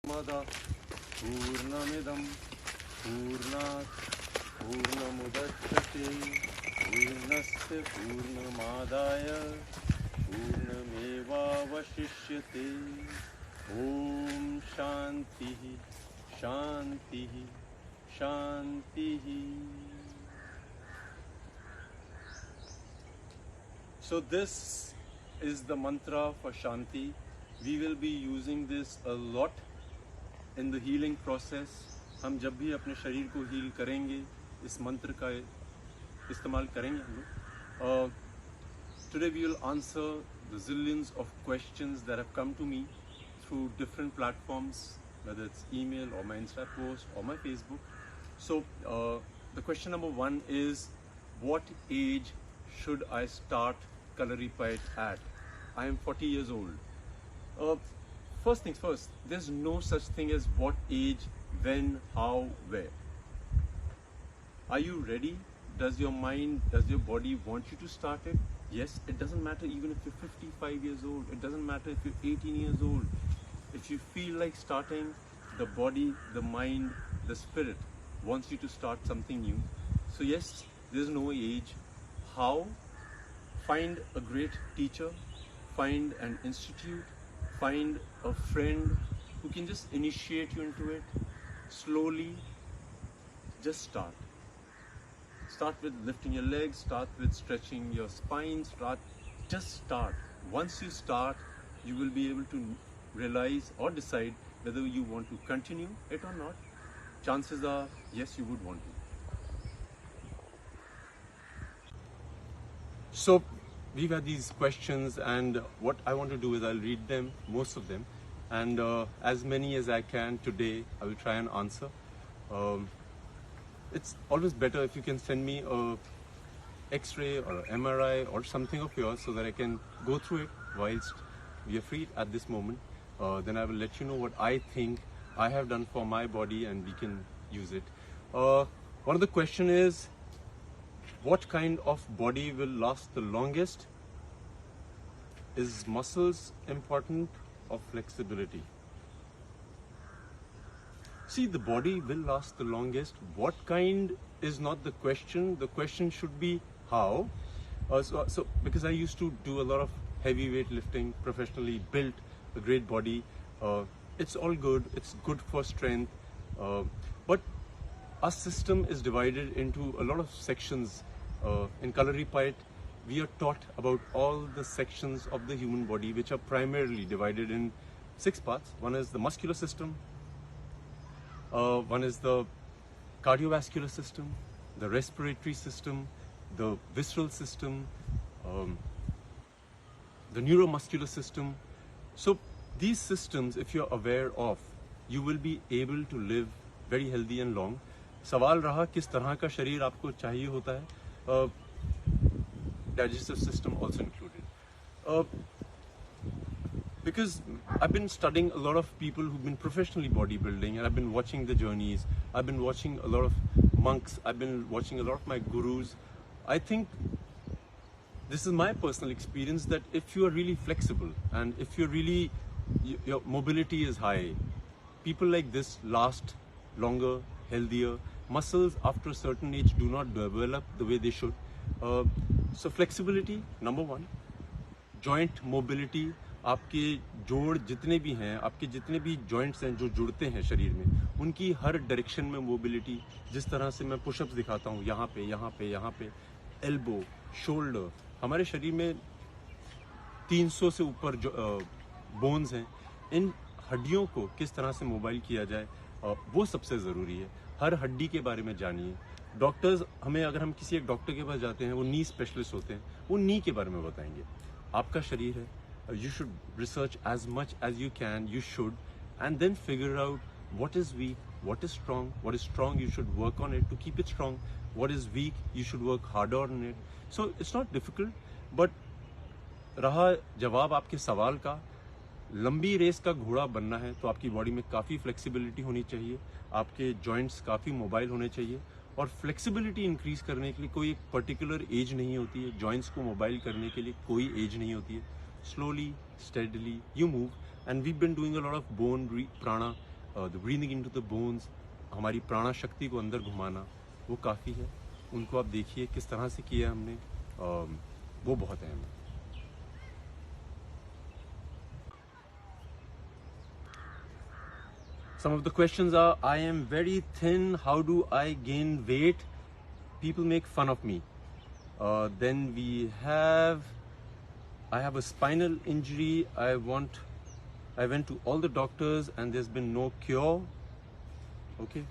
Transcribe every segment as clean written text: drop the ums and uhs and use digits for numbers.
पूर्णमदः पूर्णमिदं पूर्णात् पूर्णमुदच्यते पूर्णस्य पूर्णमादाय पूर्णमेवावशिष्यते। ॐ शान्तिः शान्तिः शान्तिः। So this is the mantra for Shanti. We will be using this a lot in the healing process. हम जब भी अपने शरीर को हील करेंगे इस मंत्र का इस्तेमाल करेंगे हम लोग। Today we will answer the zillions of questions that have come to me through different platforms, whether it's email or my Insta post or my Facebook. So the question number one is, what age should I start Kalaripayat at? I am 40 years old. First things first, there's no such thing as what age, when, how, where. Are you ready? Does your mind, does your body want you to start it? Yes, it doesn't matter even if you're 55 years old. It doesn't matter if you're 18 years old. If you feel like starting, the body, the mind, the spirit wants you to start something new. So yes, there's no age. How? Find a great teacher, find an institute, find a friend who can just initiate you into it. Slowly, just start. Start with lifting your legs, start with stretching your spine, just start. Once you start, you will be able to realize or decide whether you want to continue it or not. Chances are, yes, you would want to. So, we've had these questions, and what I want to do is I'll read them, most of them, and as many as I can today, I will try and answer. It's always better if you can send me a X-ray or an MRI or something of yours so that I can go through it whilst we are free at this moment. Then I will let you know what I think I have done for my body and we can use it. One of the question is, what kind of body will last the longest? Is muscles important or flexibility? See, the body will last the longest. What kind is not the question. The question should be how. So because I used to do a lot of heavy weight lifting professionally, built a great body. It's all good. It's good for strength. But our system is divided into a lot of sections. In Kalaripayat, we are taught about all the sections of the human body, which are primarily divided in 6 parts. One is the muscular system, one is the cardiovascular system, the respiratory system, the visceral system, the neuromuscular system. So these systems, if you're aware of, you will be able to live very healthy and long. सवाल रहा किस तरह का शरीर आपको चाहिए होता है, digestive system also included. Because I've been studying a lot of people who've been professionally bodybuilding, and I've been watching the journeys. I've been watching a lot of monks. I've been watching a lot of my gurus. I think this is my personal experience that if you are really flexible and if you're really, your mobility is high, people like this last longer, healthier. Muscles after a certain age do not develop the way they should. So flexibility, number one. Joint mobility, आपके जोड़ जितने भी हैं, आपके जितने भी joints हैं जो जुड़ते हैं शरीर में, उनकी हर डायरेक्शन में मोबिलिटी. जिस तरह से मैं पुशअप्स दिखाता हूँ, यहाँ पे, यहाँ पे, यहाँ पे, एल्बो, शोल्डर. हमारे शरीर में 300 से ऊपर बोन्स हैं. इन हड्डियों को किस तरह से मोबाइल किया जाए, वो सबसे ज़रूरी है. हर हड्डी के बारे में जानिए. डॉक्टर्स हमें, अगर हम किसी एक डॉक्टर के पास जाते हैं, वो नी स्पेशलिस्ट होते हैं, वो नी के बारे में बताएंगे. आपका शरीर है, you should research as much as you can, you should, and then figure out what is weak, what is strong. What is strong, you should work on it to keep it strong. What is weak, you should work harder on it. So it's not difficult, but रहा जवाब आपके सवाल का, लंबी race का घोड़ा बनना है तो आपकी बॉडी में काफ़ी फ्लेक्सिबिलिटी होनी चाहिए, आपके जॉइंट्स काफ़ी मोबाइल होने चाहिए. और फ्लेक्सिबिलिटी इंक्रीज करने के लिए कोई एक पर्टिकुलर एज नहीं होती है. जॉइंट्स को मोबाइल करने के लिए कोई एज नहीं होती है. Slowly, steadily, you move, and we've been doing a lot of bone prana the breathing into the bones, हमारी प्राणा शक्ति को अंदर घुमाना, वो काफ़ी है। उनको आप देखिए किस तरह से किया हमने, वो बहुत अहम है। Some of the questions are, I am very thin, how do I gain weight? People make fun of me. Then I have a spinal injury. I went to all the doctors and there's been no cure. Okay.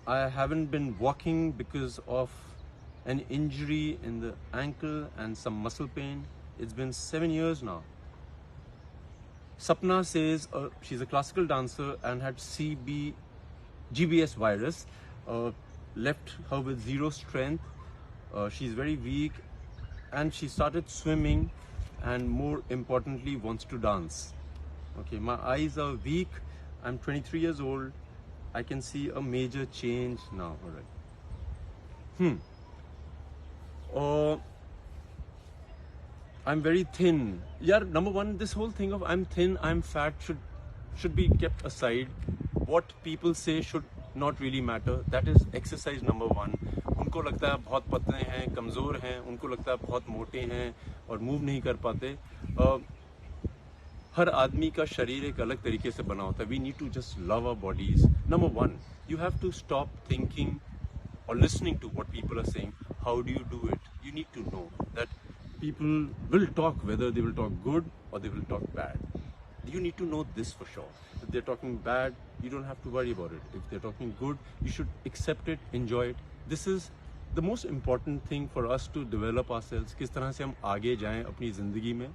I haven't been walking because of an injury in the ankle and some muscle pain. It's been 7 years now. Sapna says she's a classical dancer and had GBS virus, left her with zero strength. She's very weak and she started swimming and more importantly wants to dance. Okay, my eyes are weak. I'm 23 years old. I can see a major change now. All right. I'm very thin. Yeah, number one, this whole thing of I'm thin, I'm fat should be kept aside. What people say should not really matter. That is exercise number one. उनको लगता है बहुत पतले हैं, कमज़ोर हैं, उनको लगता है बहुत मोटे हैं और मूव नहीं कर पाते। हर आदमी का शरीर एक अलग तरीके से बना होता है। We need to just love our bodies. Number one, you have to stop thinking or listening to what people are saying. How do you do it? You need to know that people will talk, whether they will talk good or they will talk bad. You need to know this for sure. If they're talking bad, you don't have to worry about it. If they're talking good, you should accept it, enjoy it. This is the most important thing for us to develop ourselves. किस तरह से हम आगे जाएं अपनी ज़िंदगी में.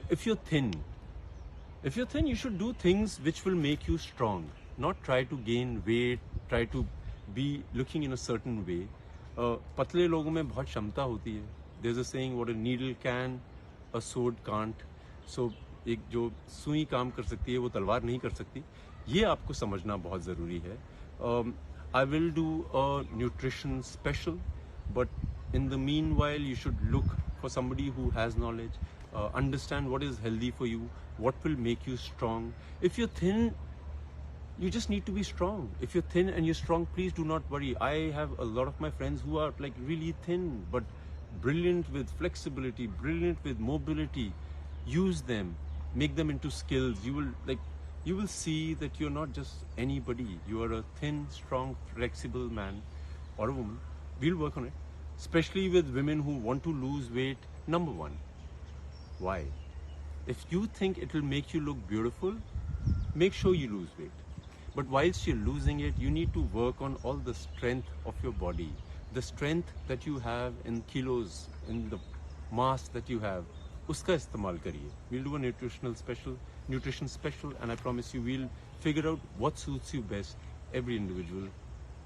If you're thin, you should do things which will make you strong. Not try to gain weight, try to be looking in a certain way. पतले लोगों में बहुत क्षमता होती है. There's a saying, what a needle can, a sword can't. So एक जो सुई काम कर सकती है वो तलवार नहीं कर सकती. ये आपको समझना बहुत ज़रूरी है. I will do a nutrition special, but in the meanwhile you should look for somebody who has knowledge, understand what is healthy for you, what will make you strong. If you're thin, you just need to be strong. If you're thin and you're strong, please do not worry. I have a lot of my friends who are like really thin, but brilliant with flexibility, brilliant with mobility. Use them, make them into skills. You will see that you're not just anybody. You are a thin, strong, flexible man or a woman. We'll work on it. Especially with women who want to lose weight. Number one, why? If you think it will make you look beautiful, make sure you lose weight. But whilst you're losing it, you need to work on all the strength of your body. The strength that you have in kilos, in the mass that you have, उसका इस्तेमाल करिए. We'll do a nutrition special, and I promise you we'll figure out what suits you best. Every individual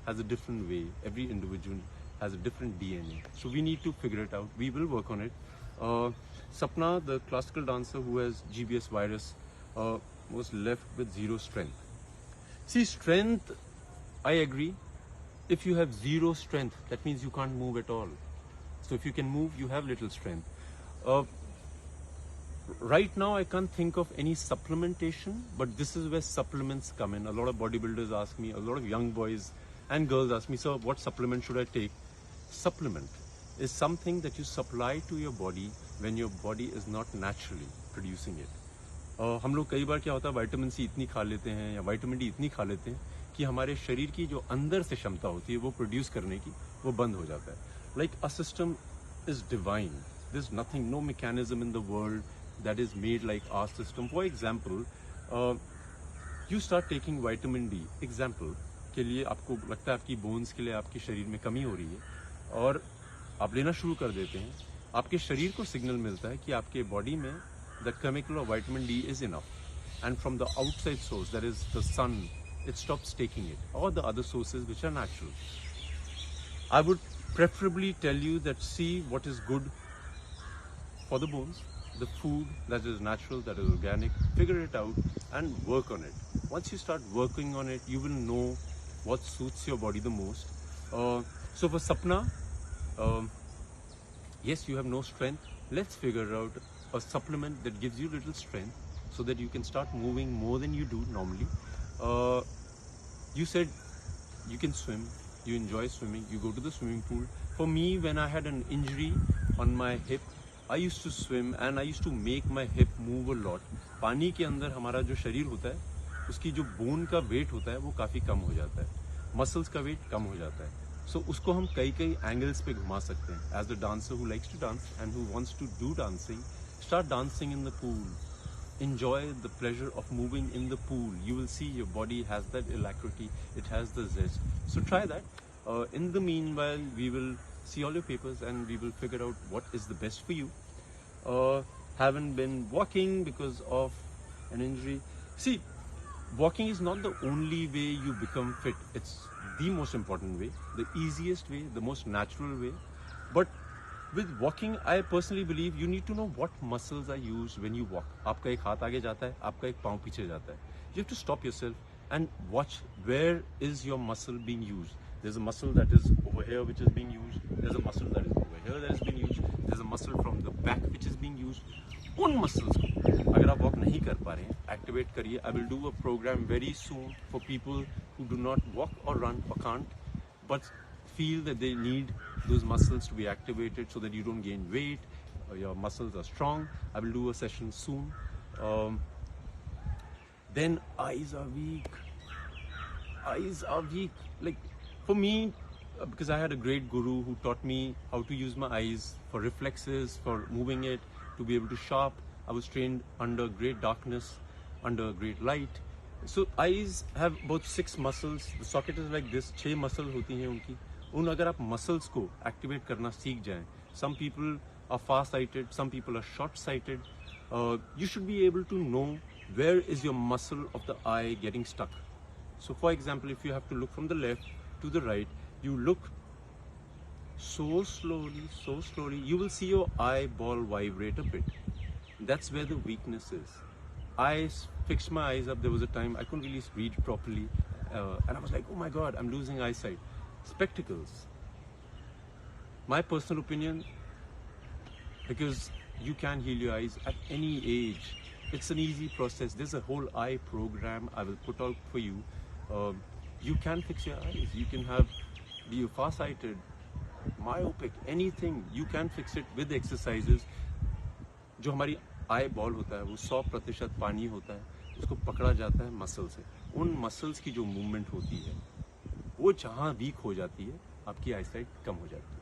has a different way. Every individual has a different DNA. So we need to figure it out. We will work on it. Sapna, the classical dancer who has GBS virus, was left with zero strength. See, strength, I agree. If you have zero strength, that means you can't move at all. So if you can move, you have little strength. Right now, I can't think of any supplementation, but this is where supplements come in. A lot of bodybuilders ask me, a lot of young boys and girls ask me, sir, what supplement should I take? Supplement is something that you supply to your body when your body is not naturally producing it. हम लोग कई बार क्या होता है, vitamin C इतनी खा लेते हैं या विटामिन डी इतनी खा लेते हैं कि हमारे शरीर की जो अंदर से क्षमता होती है वो प्रोड्यूस करने की वो बंद हो जाता है. Like a system is divine. There is nothing, no mechanism in the world that is made like our system. For example, you start taking vitamin D. Example के लिए आपको लगता है आपकी बोन्स के लिए आपके शरीर में कमी हो रही है और आप लेना शुरू कर देते हैं. आपके शरीर को सिग्नल मिलता है कि आपके बॉडी में the chemical of vitamin D is enough, and from the outside source, that is the sun, it stops taking it, or the other sources which are natural. I would preferably tell you that see what is good for the bones, the food that is natural, that is organic, figure it out and work on it. Once you start working on it, you will know what suits your body the most. So for Sapna, yes, you have no strength. Let's figure out a supplement that gives you little strength so that you can start moving more than you do normally. You said you can swim, you enjoy swimming, you go to the swimming pool. For me, when I had an injury on my hip, I used to swim and I used to make my hip move a lot. पानी के अंदर हमारा जो शरीर होता है, उसकी जो बोन का वेट होता है वो काफ़ी कम हो जाता है, मसल्स का वेट कम हो जाता है. So उसको हम कई एंगल्स पे घुमा सकते हैं. As the dancer who likes to dance and who wants to do dancing, start dancing in the pool. Enjoy the pleasure of moving in the pool. You will see your body has that alacrity, it has the zest. So try that. In the meanwhile, we will see all your papers and we will figure out what is the best for you. Haven't been walking because of an injury. See, walking is not the only way you become fit. It's the most important way, the easiest way, the most natural way. But with walking, I personally believe you need to know what muscles are used when you walk. आपका एक हाथ आगे जाता है, आपका एक पाँव पीछे जाता है. You have to stop yourself and watch where is your muscle being used. There's a muscle that is over here which is being used. There's a muscle that is over here that is being used. There's a muscle from the back which is being used. उन muscles को अगर आप walk नहीं कर पा रहे हैं, activate करिए. I will do a program very soon for people who do not walk or run or can't, but feel that they need those muscles to be activated so that you don't gain weight, your muscles are strong. I will do a session soon. Then eyes are weak. Eyes are weak. Like for me, because I had a great guru who taught me how to use my eyes for reflexes, for moving it, to be able to sharp. I was trained under great darkness, under great light. So eyes have about 6 muscles. The socket is like this. 6 muscles होती हैं उनकी. उन अगर आप muscles को activate करना सीख जाएं. Some people are far-sighted, some people are short-sighted. You should be able to know where is your muscle of the eye getting stuck. So for example, if you have to look from the left to the right, you look so slowly, you will see your eyeball vibrate a bit. That's where the weakness is. I fixed my eyes up. There was a time I couldn't really read properly, and I was like, oh my God, I'm losing eyesight. Spectacles. My personal opinion, because you can heal your eyes at any age. It's an easy process. There's a whole eye program I will put out for you. You can fix your eyes. You can be far-sighted, myopic, anything. You can fix it with exercises. जो हमारी eye ball होता है वो 100% पानी होता है, उसको पकड़ा जाता है मसल से. उन मसल्स की जो मूवमेंट होती है वो जहाँ वीक हो जाती है आपकी आईसाइट कम हो जाती है.